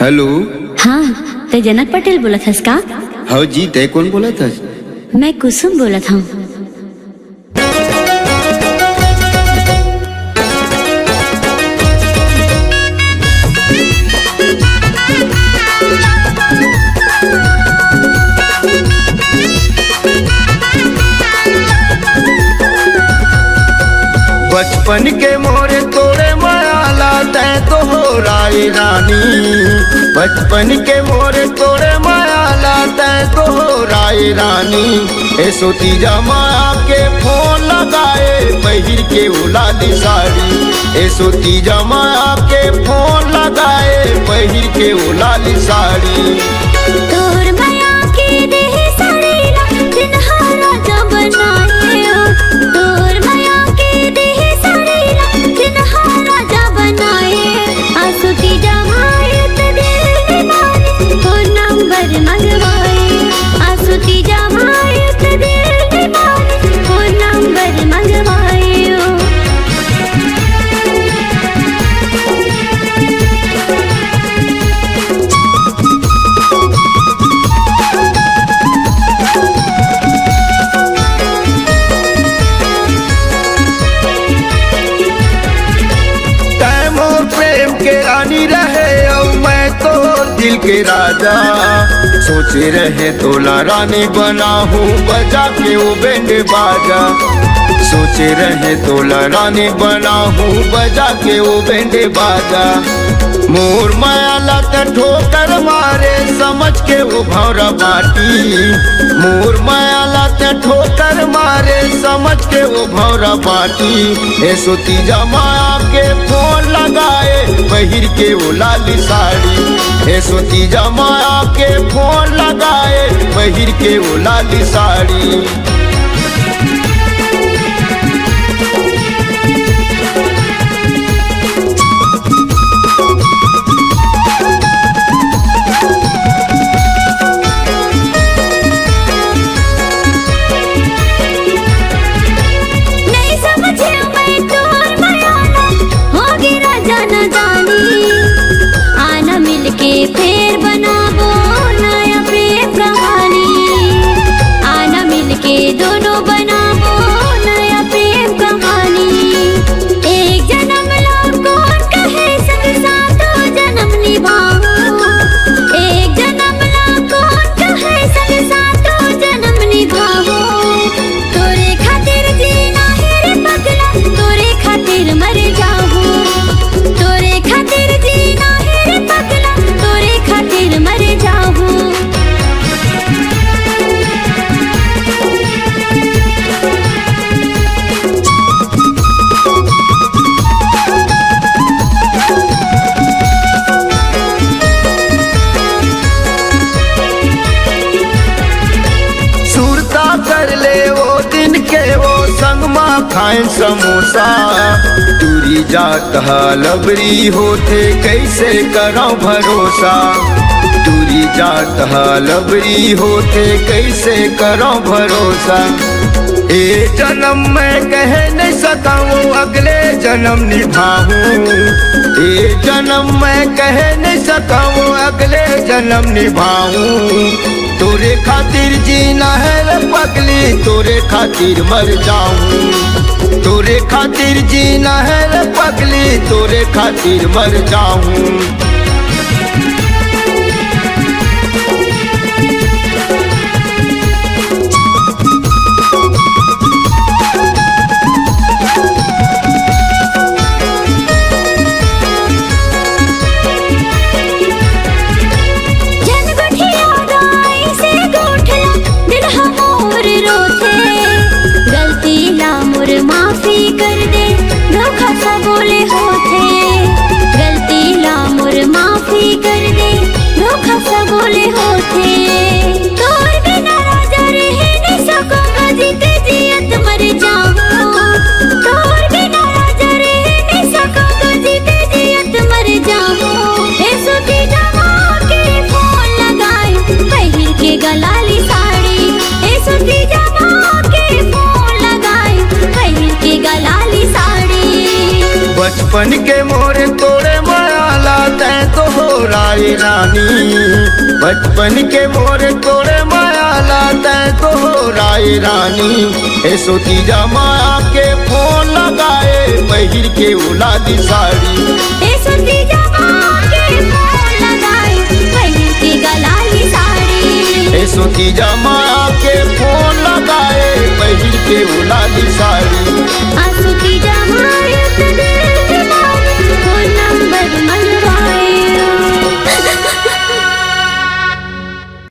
Hello. हाँ, ते जनक पटेल बोलत हस का? हाँ जी, ते कौन बोला था? मैं कुसुम बोलत हूँ। बचपन के मोरे तोरे मायाला तै तो हो राय रानी। बचपन के मोरे तोरे मायाला तै तो हो राय रानी। ए सोती जमाया के फोन लगाए पहिर के उलादी साड़ी। ए सोती जमाया के फोन लगाए पहिर के उलादी साड़ी। तोर माया के देह साड़ी ला दिनहारा जब बनाए हो। तोर माया के देह साड़ी ला दिनहारा जब बनाए। आसुती जमाए तो दिल दीवाने को नंबर मंगवाए। आसुती जमाए तो दिल दीवाने को नंबर मंगवाए हो। के रानी रहे और मैं तो दिल के राजा। सोचे रहे तोला रानी बना हूँ बजा के वो बैंड बाजा। सोचे रहे तोला रानी बना हूँ बजा के वो बैंड बाजा। मोर माया लत ठोकर मारे समझ के वो भौरा बाटी। मोर माया लत ठोकर मारे समझ के वो भौरा बाटी। ए सोती जमाया के फोन लगाए पहिर के वो लाली साड़ी। ए सोती जमाया के फोन लगाए पहिर के वो लाली साड़ी। फिर बनाबो नया प्रेम कहानी। आना मिलके दोनों बनाबो नया प्रेम कहानी। एक जन्म ला कौन कहे संग सातों जन्म निभाओ। एक जन्म ला कौन कहे संग सातों जन्म निभाओ। तोरे खातिर जीना है रे पगला, तोरे खातिर मर जाओ। तोरे खातिर जीना है रे पगला, तोरे खातिर मर जाऊं। सुरता कर ले वो दिन के वो संग माँ खाएं समोसा। दूरी जात लबरी होते कैसे करो भरोसा। दूरी जात लबरी होते कैसे करो भरोसा। ए जन्म में कह नहीं सका वो अगले जन्म निभाऊं। ए जन्म में कह नहीं सका वो अगले जन्म निभाऊं। तोरे खातिर जीना है रे पगली, तोरे खातिर मर जाऊं। तोरे खातिर जीना है रे पगली, तोरे खातिर मर जाऊं। माफी कर दे धोखा सा बोले होते। गलती ला मोर माफी कर दे धोखा सा बोले होते। तोर बिना राजा रह नहीं सकूंगा जीते जियत मर जाऊं। तोर बिना राजा रह नहीं सकूंगा जीते जियत मर जाऊं। ए सोती जमा के फोन लगाए पहिर के गलाली साड़ी। ए सोती जमा के फोन लगाए पहिर के गलाली साड़ी। बचपन के मोरे तोरे मायाला तै तो हो राय राय रानी। बचपन के मोर तोरे माया लाता तो राय रानी। ए सोतीजा माया के फोन लगाए पहिर के उलादी साड़ी। ए सोतीजा माया के फोन लगाए पहिर के गलाली साड़ी। ए सोतीजा माया के फोन लगाए